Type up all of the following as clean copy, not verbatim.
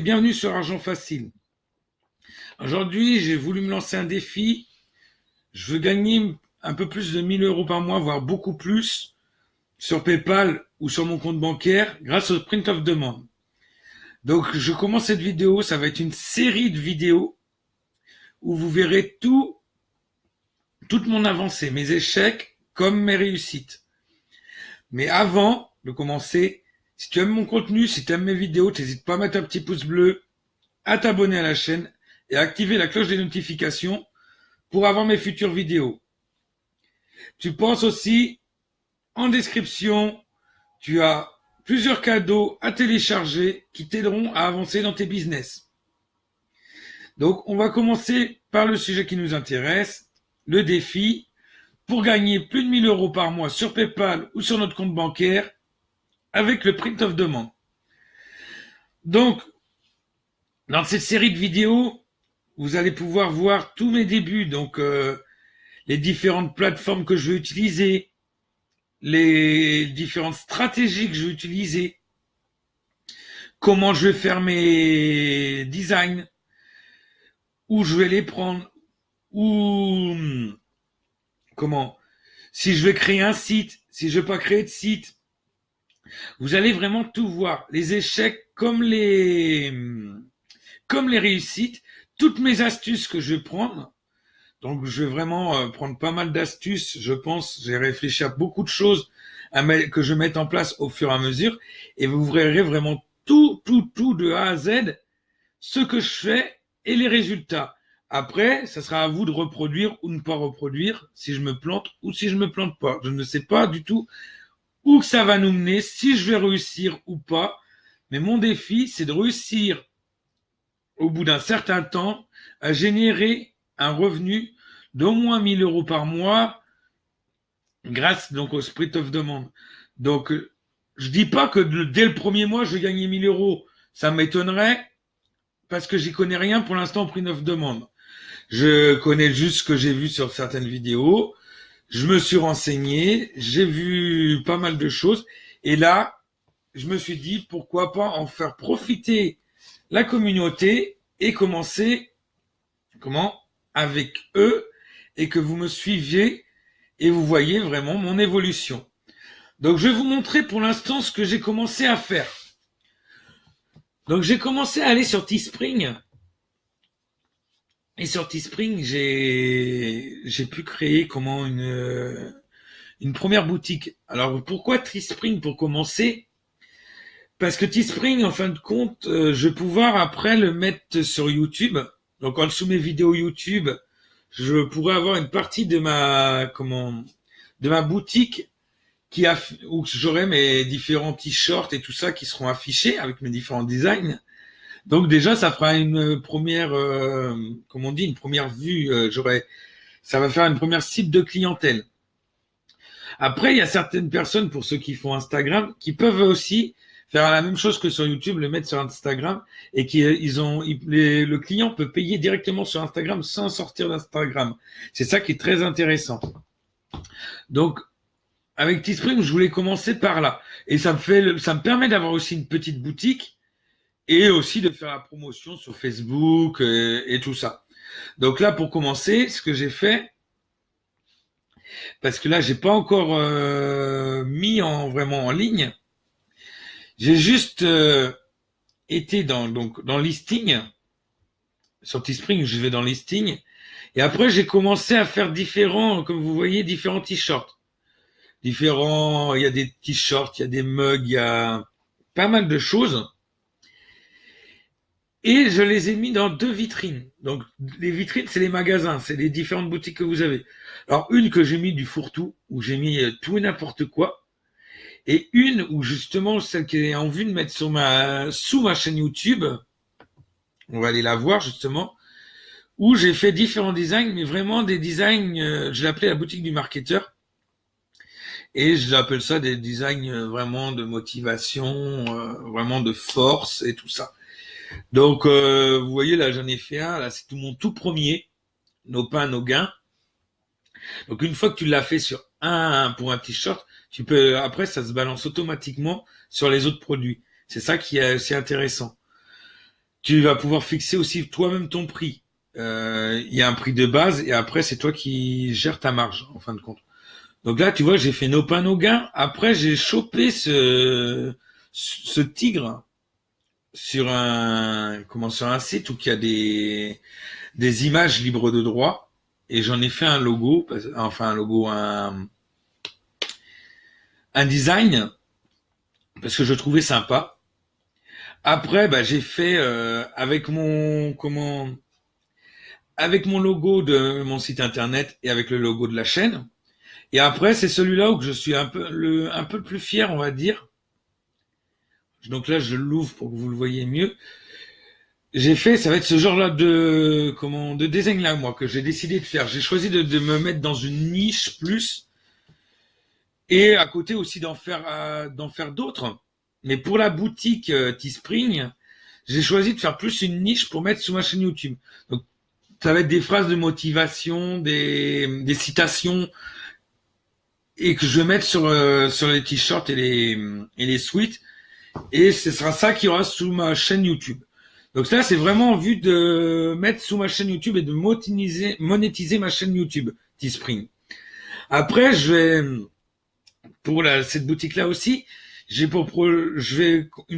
bienvenue sur Argent Facile. Aujourd'hui, j'ai voulu me lancer un défi. Je veux gagner un peu plus de 1 000 € par mois, voire beaucoup plus, sur PayPal ou sur mon compte bancaire grâce au print of demand. Donc, je commence cette vidéo, ça va être une série de vidéos où vous verrez toute mon avancée, mes échecs comme mes réussites. Mais avant de commencer, si tu aimes mon contenu, si tu aimes mes vidéos, n'hésite pas à mettre un petit pouce bleu, à t'abonner à la chaîne et à activer la cloche des notifications pour avoir mes futures vidéos. Tu penses aussi, en description, tu as plusieurs cadeaux à télécharger qui t'aideront à avancer dans tes business. Donc, on va commencer par le sujet qui nous intéresse, le défi pour gagner plus de 1 000 € par mois sur PayPal ou sur notre compte bancaire avec le print of demand. Donc, dans cette série de vidéos, vous allez pouvoir voir tous mes débuts, donc les différentes plateformes que je vais utiliser, les différentes stratégies que je vais utiliser, comment je vais faire mes designs, où je vais les prendre, ou comment, si je vais créer un site, si je ne vais pas créer de site. Vous allez vraiment tout voir, les échecs comme les réussites, toutes mes astuces que je vais prendre. Donc, je vais vraiment prendre pas mal d'astuces, je pense. J'ai réfléchi à beaucoup de choses que je mette en place au fur et à mesure. Et vous verrez vraiment tout de A à Z, ce que je fais et les résultats. Après, ça sera à vous de reproduire ou ne pas reproduire, si je me plante ou si je me plante pas. Je ne sais pas du tout où ça va nous mener, si je vais réussir ou pas. Mais mon défi, c'est de réussir, au bout d'un certain temps, à générer un revenu d'au moins 1 000 € par mois grâce donc au split of demand. Donc, je dis pas que dès le premier mois, je vais gagner 1 000 €. Ça m'étonnerait parce que j'y connais rien pour l'instant au prix of demand. Je connais juste ce que j'ai vu sur certaines vidéos. Je me suis renseigné, j'ai vu pas mal de choses. Et là, je me suis dit, pourquoi pas en faire profiter la communauté et commencer, avec eux, et que vous me suiviez et vous voyez vraiment mon évolution. Donc, je vais vous montrer pour l'instant ce que j'ai commencé à faire. Donc, j'ai commencé à aller sur Teespring. Et sur Teespring, j'ai pu créer une première boutique. Alors, pourquoi Teespring pour commencer? Parce que Teespring, en fin de compte, je vais pouvoir après le mettre sur YouTube. Donc, en dessous mes vidéos YouTube, je pourrais avoir une partie de ma boutique où j'aurai mes différents t-shirts et tout ça qui seront affichés avec mes différents designs. Donc déjà, ça fera une première, une première vue. Ça va faire une première cible de clientèle. Après, il y a certaines personnes, pour ceux qui font Instagram, qui peuvent aussi faire la même chose que sur YouTube, le mettre sur Instagram, et le client peut payer directement sur Instagram sans sortir d'Instagram. C'est ça qui est très intéressant. Donc, avec Teespring, je voulais commencer par là. Et ça me permet d'avoir aussi une petite boutique et aussi de faire la promotion sur Facebook et tout ça. Donc là, pour commencer, ce que j'ai fait, parce que là, j'ai pas encore mis vraiment en ligne, j'ai juste été dans listing. Sur Teespring, je vais dans listing. Et après, j'ai commencé à faire comme vous voyez, différents t-shirts. Il y a des t-shirts, il y a des mugs, il y a pas mal de choses. Et je les ai mis dans 2 vitrines. Donc, les vitrines, c'est les magasins, c'est les différentes boutiques que vous avez. Alors, une que j'ai mis du fourre-tout, où j'ai mis tout et n'importe quoi. Et une où, justement, celle qui est en vue de mettre sous ma chaîne YouTube, on va aller la voir, justement, où j'ai fait différents designs, mais vraiment des designs, je l'appelais la boutique du marketeur. Et je l'appelle ça des designs vraiment de motivation, vraiment de force et tout ça. Donc, vous voyez, là, j'en ai fait un. Là, c'est mon tout premier. Nos pains, nos gains. Donc, une fois que tu l'as fait pour un t-shirt, après, ça se balance automatiquement sur les autres produits. C'est ça qui est assez intéressant. tu vas pouvoir fixer aussi toi-même ton prix. Il y a un prix de base et après c'est toi qui gères ta marge en fin de compte. Donc là, tu vois, j'ai fait no pain no gain. Après, j'ai chopé ce tigre sur un site où il y a des images libres de droit et j'en ai fait un logo, un design parce que je trouvais sympa. Après, bah, j'ai fait avec mon logo de mon site internet et avec le logo de la chaîne. Et après, c'est celui-là où je suis un peu le plus fier, on va dire. Donc là, je l'ouvre pour que vous le voyez mieux. Ça va être ce genre-là de design-là, moi, que j'ai décidé de faire. J'ai choisi de me mettre dans une niche plus, et à côté aussi d'en faire d'autres. Mais pour la boutique Teespring, j'ai choisi de faire plus une niche pour mettre sur ma chaîne YouTube. Donc, ça va être des phrases de motivation, des citations, et que je vais mettre sur les t-shirts et les sweats. Et ce sera ça qui aura sous ma chaîne YouTube. Donc ça, c'est vraiment en vue de mettre sous ma chaîne YouTube et de monétiser ma chaîne YouTube, Teespring. Après, cette boutique-là aussi, une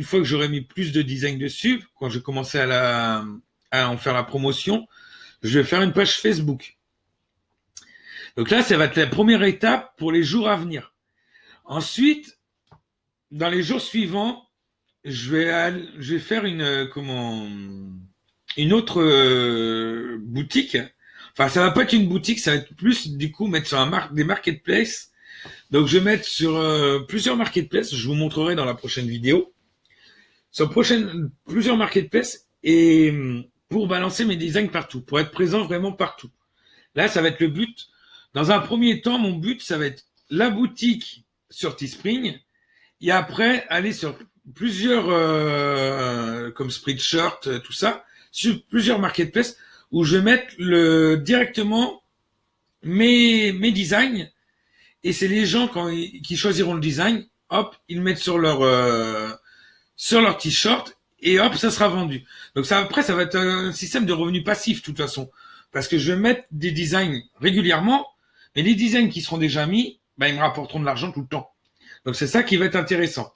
fois que j'aurai mis plus de design dessus, quand j'ai commencé à en faire la promotion, je vais faire une page Facebook. Donc là, ça va être la première étape pour les jours à venir. Ensuite, dans les jours suivants, je vais faire une autre boutique. Enfin, ça va pas être une boutique, ça va être plus du coup mettre sur des marketplaces. Donc, je vais mettre sur plusieurs marketplaces. Je vous montrerai dans la prochaine vidéo. Sur plusieurs marketplaces et pour balancer mes designs partout, pour être présent vraiment partout. Là, ça va être le but. Dans un premier temps, mon but, ça va être la boutique sur Teespring et après aller sur plusieurs comme Spreadshirt, tout ça, sur plusieurs marketplaces où je vais mettre directement mes designs et c'est les gens qui choisiront le design, hop, ils le mettent sur leur t-shirt et hop, ça sera vendu. Donc après, ça va être un système de revenus passifs de toute façon parce que je vais mettre des designs régulièrement, mais les designs qui seront déjà mis, ben, ils me rapporteront de l'argent tout le temps. Donc c'est ça qui va être intéressant.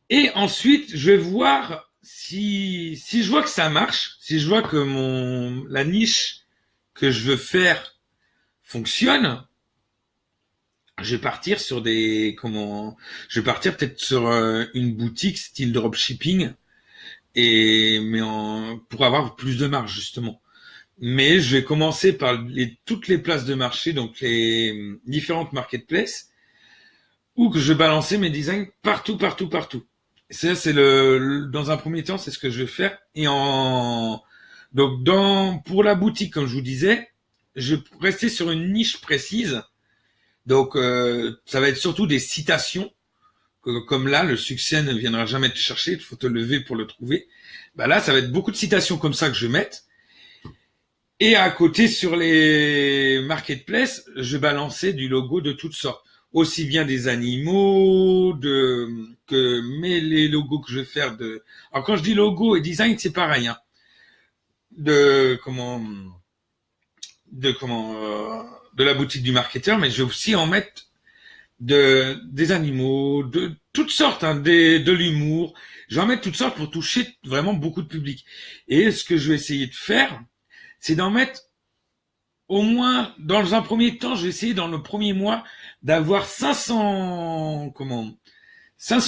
Et ensuite, je vais voir si je vois que ça marche, si je vois que la niche que je veux faire fonctionne, je vais partir je vais partir peut-être sur une boutique style dropshipping pour avoir plus de marge justement. Mais je vais commencer par toutes les places de marché, donc les différentes marketplaces, où que je vais balancer mes designs partout. Ça, dans un premier temps, c'est ce que je vais faire. Pour la boutique, comme je vous disais, je vais rester sur une niche précise. Donc, ça va être surtout des citations, comme là, le succès ne viendra jamais te chercher, il faut te lever pour le trouver. Bah là, ça va être beaucoup de citations comme ça que je vais mettre. Et à côté, sur les marketplaces, je vais balancer du logo de toutes sortes. Aussi bien des animaux, mais les logos que je vais faire alors quand je dis logo et design, c'est pareil, hein. De la boutique du marketeur, mais je vais aussi en mettre des animaux, de toutes sortes, hein, de l'humour. Je vais en mettre toutes sortes pour toucher vraiment beaucoup de public. Et ce que je vais essayer de faire, c'est d'en mettre au moins, dans un premier temps, je vais essayer dans le premier mois d'avoir 500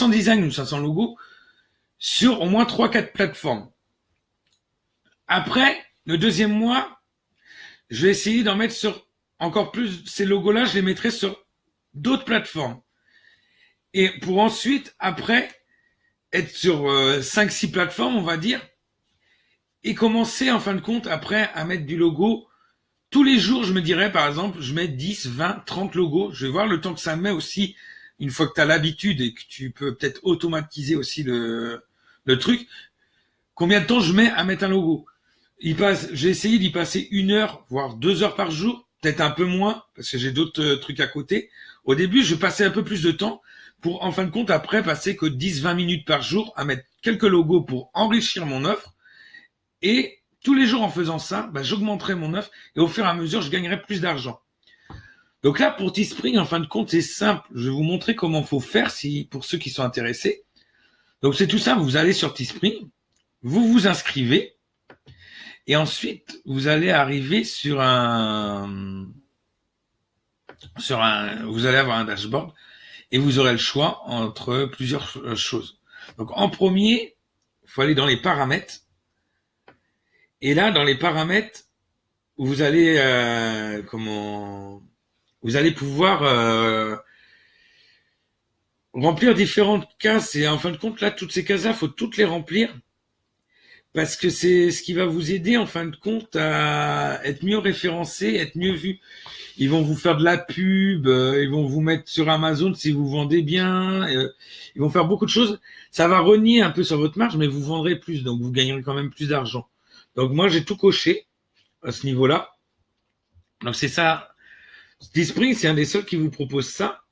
designs ou 500 logos sur au moins 3-4 plateformes. Après, le deuxième mois, je vais essayer d'en mettre sur encore plus. Ces logos-là, je les mettrai sur d'autres plateformes. Et pour ensuite, après, être sur 5-6 plateformes, on va dire, et commencer, en fin de compte, après, à mettre du logo. Tous les jours, je me dirais, par exemple, je mets 10, 20, 30 logos. Je vais voir le temps que ça met aussi, une fois que tu as l'habitude et que tu peux peut-être automatiser aussi le truc. Combien de temps je mets à mettre un logo? J'ai essayé d'y passer 1 heure, voire 2 heures par jour. Peut-être un peu moins, parce que j'ai d'autres trucs à côté. Au début, je passais un peu plus de temps pour, en fin de compte, après, passer que 10-20 minutes par jour à mettre quelques logos pour enrichir mon offre. Et tous les jours en faisant ça, j'augmenterai mon offre et au fur et à mesure, je gagnerai plus d'argent. Donc là, pour Teespring, en fin de compte, c'est simple. Je vais vous montrer comment il faut faire pour ceux qui sont intéressés. Donc c'est tout simple. Vous allez sur Teespring, vous vous inscrivez et ensuite, vous allez arriver vous allez avoir un dashboard et vous aurez le choix entre plusieurs choses. Donc en premier, il faut aller dans les paramètres. Et là, dans les paramètres, vous allez vous allez pouvoir remplir différentes cases. Et en fin de compte, là, toutes ces cases-là, faut toutes les remplir parce que c'est ce qui va vous aider en fin de compte à être mieux référencé, être mieux vu. Ils vont vous faire de la pub, ils vont vous mettre sur Amazon si vous vendez bien, ils vont faire beaucoup de choses. Ça va renier un peu sur votre marge, mais vous vendrez plus, donc vous gagnerez quand même plus d'argent. Donc moi, j'ai tout coché à ce niveau-là. Donc c'est ça. Teespring, c'est un des seuls qui vous propose ça.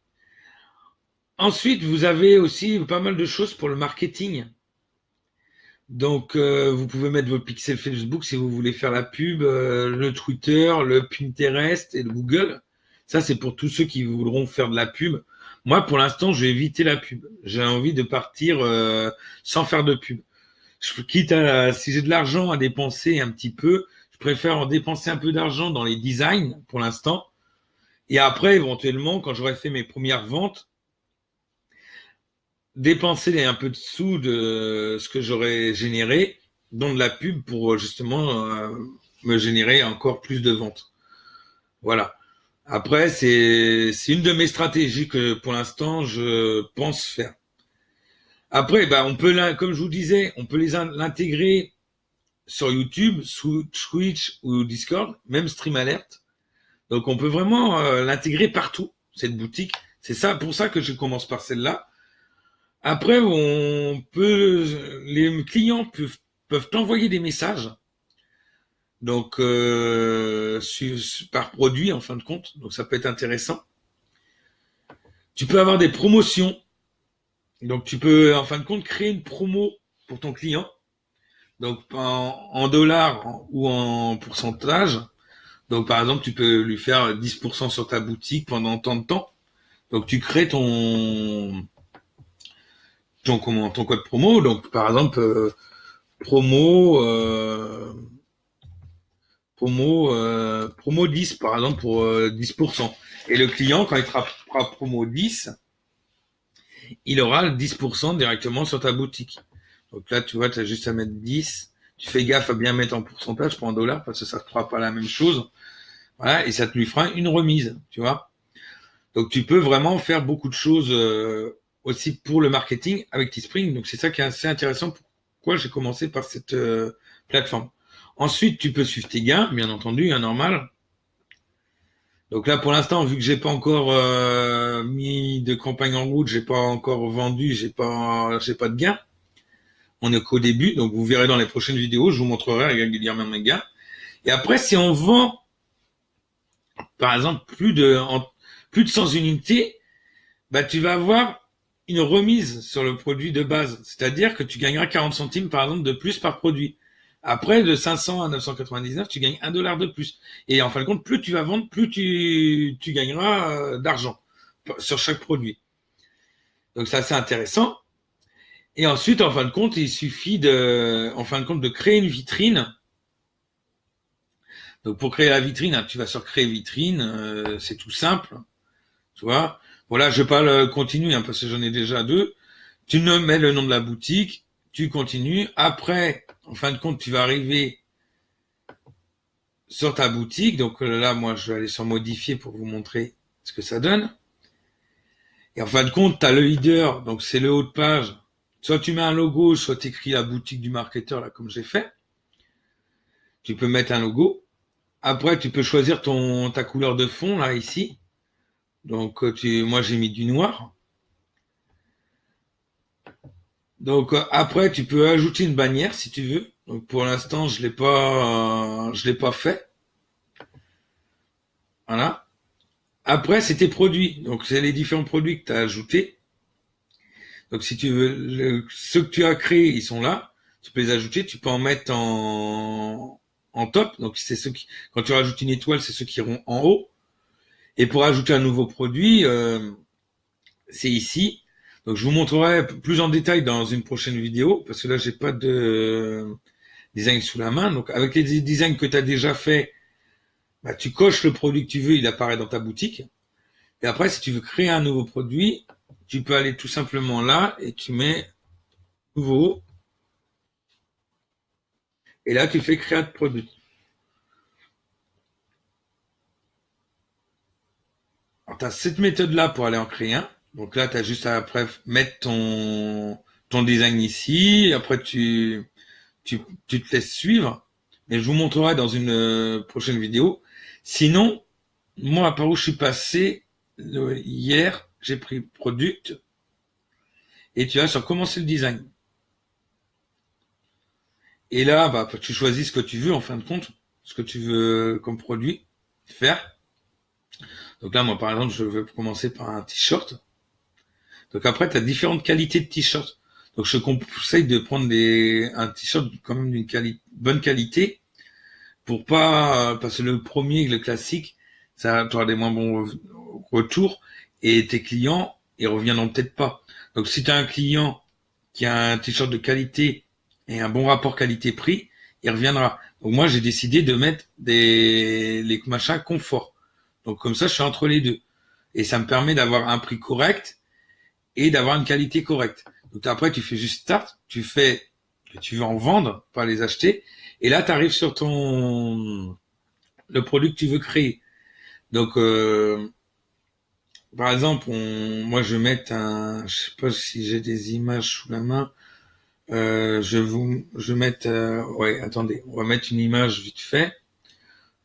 Ensuite, vous avez aussi pas mal de choses pour le marketing. Donc, vous pouvez mettre vos pixels Facebook si vous voulez faire la pub, le Twitter, le Pinterest et le Google. Ça, c'est pour tous ceux qui voudront faire de la pub. Moi, pour l'instant, je vais éviter la pub. J'ai envie de partir sans faire de pub. Si j'ai de l'argent à dépenser un petit peu, je préfère en dépenser un peu d'argent dans les designs pour l'instant. Et après, éventuellement, quand j'aurai fait mes premières ventes, dépenser un peu de sous de ce que j'aurais généré dans de la pub pour justement me générer encore plus de ventes. Voilà. Après, c'est une de mes stratégies que pour l'instant je pense faire. Après, on peut, comme je vous disais, on peut l'intégrer sur YouTube, sous Twitch ou Discord, même Stream Alert. Donc on peut vraiment l'intégrer partout, cette boutique. C'est ça, pour ça que je commence par celle-là. Après, les clients peuvent t'envoyer des messages, donc par produit en fin de compte. Donc ça peut être intéressant. Tu peux avoir des promotions. Donc tu peux en fin de compte créer une promo pour ton client. Donc en dollars ou en pourcentage. Donc par exemple, tu peux lui faire 10% sur ta boutique pendant tant de temps. Donc tu crées ton code promo. Donc par exemple promo 10 par exemple pour 10%. Et le client, quand il fera promo 10, il aura le 10% directement sur ta boutique. Donc là, tu vois, tu as juste à mettre 10. Tu fais gaffe à bien mettre en pourcentage, pas en dollars, parce que ça ne fera pas la même chose. Voilà, et ça te lui fera une remise, tu vois. Donc tu peux vraiment faire beaucoup de choses aussi pour le marketing avec Teespring. Donc c'est ça qui est assez intéressant. Pourquoi j'ai commencé par cette plateforme. Ensuite, tu peux suivre tes gains, bien entendu, normal. Donc là, pour l'instant, vu que j'ai pas encore mis de campagne en route, j'ai pas encore vendu, j'ai pas de gains. On est qu'au début, donc vous verrez dans les prochaines vidéos, je vous montrerai régulièrement mes gains. Et après, si on vend, par exemple, plus de 100 unités, tu vas avoir une remise sur le produit de base. C'est-à-dire que tu gagneras 40 centimes, par exemple, de plus par produit. Après, de 500 à 999, tu gagnes $1 de plus. Et en fin de compte, plus tu vas vendre, plus tu gagneras d'argent sur chaque produit. Donc, c'est assez intéressant. Et ensuite, en fin de compte, il suffit de créer une vitrine. Donc, pour créer la vitrine, tu vas sur créer vitrine, c'est tout simple. Tu vois. Voilà, je vais pas le continuer, parce que j'en ai déjà 2. Tu mets le nom de la boutique, tu continues. Après, en fin de compte, tu vas arriver sur ta boutique. Donc là, moi, je vais aller sur modifier pour vous montrer ce que ça donne. Et en fin de compte, tu as le leader, donc c'est le haut de page. Soit tu mets un logo, soit tu écris la boutique du marketeur, là, comme j'ai fait. Tu peux mettre un logo. Après, tu peux choisir ta couleur de fond, là, ici. Donc, moi, j'ai mis du noir. Donc après, tu peux ajouter une bannière si tu veux. Donc pour l'instant, je l'ai pas fait. Voilà. Après, c'est tes produits. Donc c'est les différents produits que tu as ajoutés. Donc si tu veux, ceux que tu as créés, ils sont là. Tu peux les ajouter. Tu peux en mettre en top. Donc c'est ceux qui, quand tu rajoutes une étoile, c'est ceux qui iront en haut. Et pour ajouter un nouveau produit, c'est ici. Donc je vous montrerai plus en détail dans une prochaine vidéo parce que là j'ai pas de design sous la main. Donc avec les designs que tu as déjà fait, bah, tu coches le produit que tu veux, il apparaît dans ta boutique. Et après, si tu veux créer un nouveau produit, tu peux aller tout simplement là et tu mets nouveau. Et là, tu fais créer de produit. Alors, tu as cette méthode-là pour aller en créer un. Donc là, tu as juste à après mettre ton design ici. Après, tu te laisses suivre. Et je vous montrerai dans une prochaine vidéo. Sinon, moi, par où je suis passé, hier, j'ai pris Product et tu vas sur Commencer le design. Et là, bah, tu choisis ce que tu veux en fin de compte, ce que tu veux comme produit faire. Donc là, moi, par exemple, je veux commencer par un t-shirt. Donc après, tu as différentes qualités de t-shirt. Donc je conseille de prendre un t-shirt quand même d'une bonne qualité pour pas passer le premier, le classique, ça tu auras des moins bons retours et tes clients, ils reviendront peut-être pas. Donc si tu as un client qui a un t-shirt de qualité et un bon rapport qualité-prix, il reviendra. Donc moi, j'ai décidé de mettre les machins confort. Donc comme ça, je suis entre les deux. Et ça me permet d'avoir un prix correct et d'avoir une qualité correcte. Donc après, tu fais juste start, tu fais que tu veux en vendre, pas les acheter. Et là, tu arrives sur le produit que tu veux créer. Donc, par exemple, moi, je vais mettre je sais pas si j'ai des images sous la main. Je vais mettre, ouais, attendez, on va mettre une image vite fait.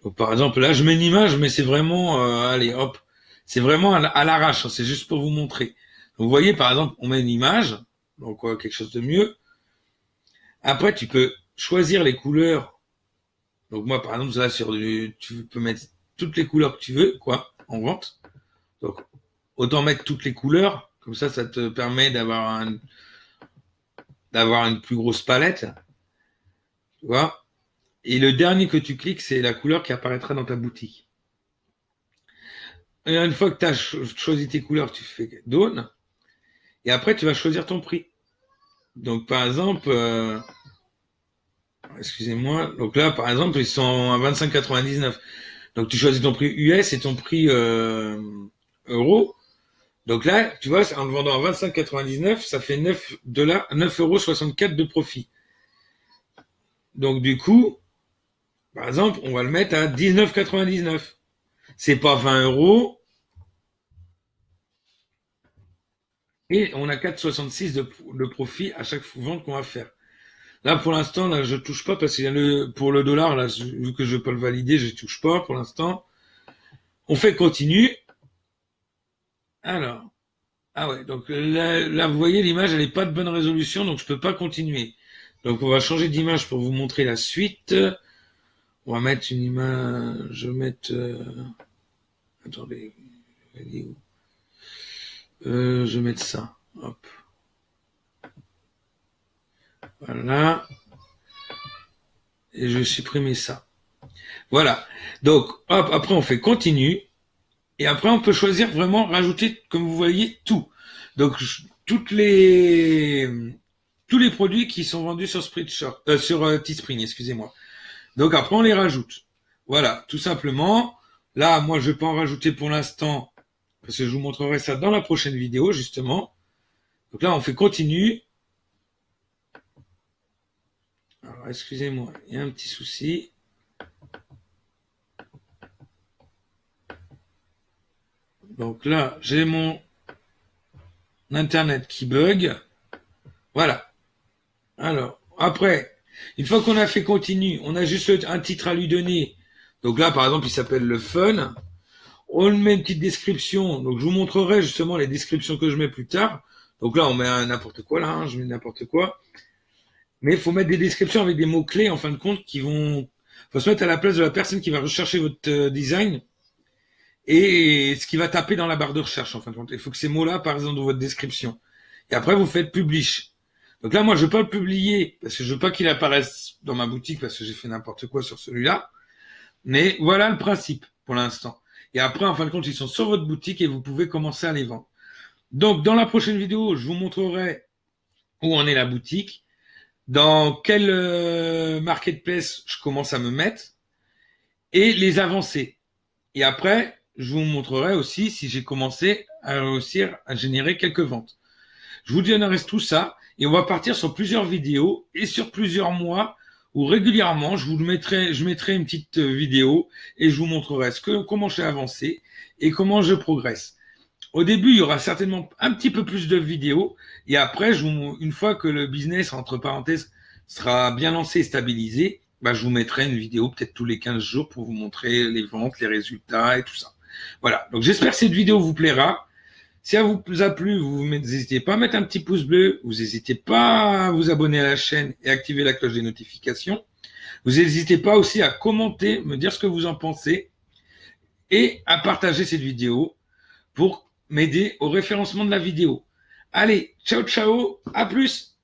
Donc, par exemple, là, je mets une image, mais c'est vraiment, allez, hop, c'est vraiment à l'arrache, hein, c'est juste pour vous montrer. Donc, vous voyez, par exemple, on met une image, donc quelque chose de mieux. Après, tu peux choisir les couleurs. Donc, moi, par exemple, là, tu peux mettre toutes les couleurs que tu veux, quoi, en vente. Donc, autant mettre toutes les couleurs, comme ça te permet d'avoir une plus grosse palette, tu vois. Et le dernier que tu cliques, c'est la couleur qui apparaîtra dans ta boutique. Et une fois que tu as choisi tes couleurs, tu fais Done. Et après, tu vas choisir ton prix. Donc, par exemple, excusez-moi. Donc là, par exemple, ils sont à 25,99. Donc, tu choisis ton prix US et ton prix euro. Donc là, tu vois, en le vendant à 25,99, ça fait 9,64 € de profit. Donc, du coup, par exemple, on va le mettre à 19,99. C'est pas 20 euros. Et on a 4,66 de profit à chaque vente qu'on va faire. Là, pour l'instant, là, je touche pas parce que pour le dollar, là, vu que je peux le valider, je touche pas pour l'instant. On fait continue. Alors, ah ouais, donc là, vous voyez, l'image, elle n'est pas de bonne résolution, donc je peux pas continuer. Donc, on va changer d'image pour vous montrer la suite. On va mettre une image, je vais mettre, attendez, je vais mettre ça. Hop. Voilà. Et je vais supprimer ça. Voilà. Donc, hop, après, on fait continue. Et après, on peut choisir vraiment rajouter, comme vous voyez, tout. Donc, tous les produits qui sont vendus sur Teespring, excusez-moi. Donc après, on les rajoute. Voilà, tout simplement. Là, moi, je vais pas en rajouter pour l'instant, parce que je vous montrerai ça dans la prochaine vidéo, justement. Donc là, on fait continue. Alors, excusez-moi, il y a un petit souci. Donc là, j'ai mon Internet qui bug. Voilà. Alors, après, une fois qu'on a fait continue, on a juste un titre à lui donner. Donc là, par exemple, il s'appelle le fun. On met une petite description. Donc je vous montrerai justement les descriptions que je mets plus tard. Donc là, on met n'importe quoi là, hein, je mets n'importe quoi. Mais il faut mettre des descriptions avec des mots-clés en fin de compte qui vont... faut se mettre à la place de la personne qui va rechercher votre design et ce qui va taper dans la barre de recherche en fin de compte. Il faut que ces mots-là apparaissent dans votre description. Et après, vous faites publish. Donc là, moi, je veux pas le publier parce que je veux pas qu'il apparaisse dans ma boutique parce que j'ai fait n'importe quoi sur celui-là. Mais voilà le principe pour l'instant. Et après, en fin de compte, ils sont sur votre boutique et vous pouvez commencer à les vendre. Donc, dans la prochaine vidéo, je vous montrerai où en est la boutique, dans quel marketplace je commence à me mettre et les avancées. Et après, je vous montrerai aussi si j'ai commencé à réussir à générer quelques ventes. Je vous donnerai tout ça et on va partir sur plusieurs vidéos et sur plusieurs mois où régulièrement je mettrai une petite vidéo et je vous montrerai comment j'ai avancé et comment je progresse. Au début, il y aura certainement un petit peu plus de vidéos et après, une fois que le business, entre parenthèses, sera bien lancé et stabilisé, bah, je vous mettrai une vidéo peut-être tous les 15 jours pour vous montrer les ventes, les résultats et tout ça. Voilà. Donc, j'espère que cette vidéo vous plaira. Si elle vous a plu, vous n'hésitez pas à mettre un petit pouce bleu, vous n'hésitez pas à vous abonner à la chaîne et activer la cloche des notifications. Vous n'hésitez pas aussi à commenter, me dire ce que vous en pensez et à partager cette vidéo pour m'aider au référencement de la vidéo. Allez, ciao ciao, à plus!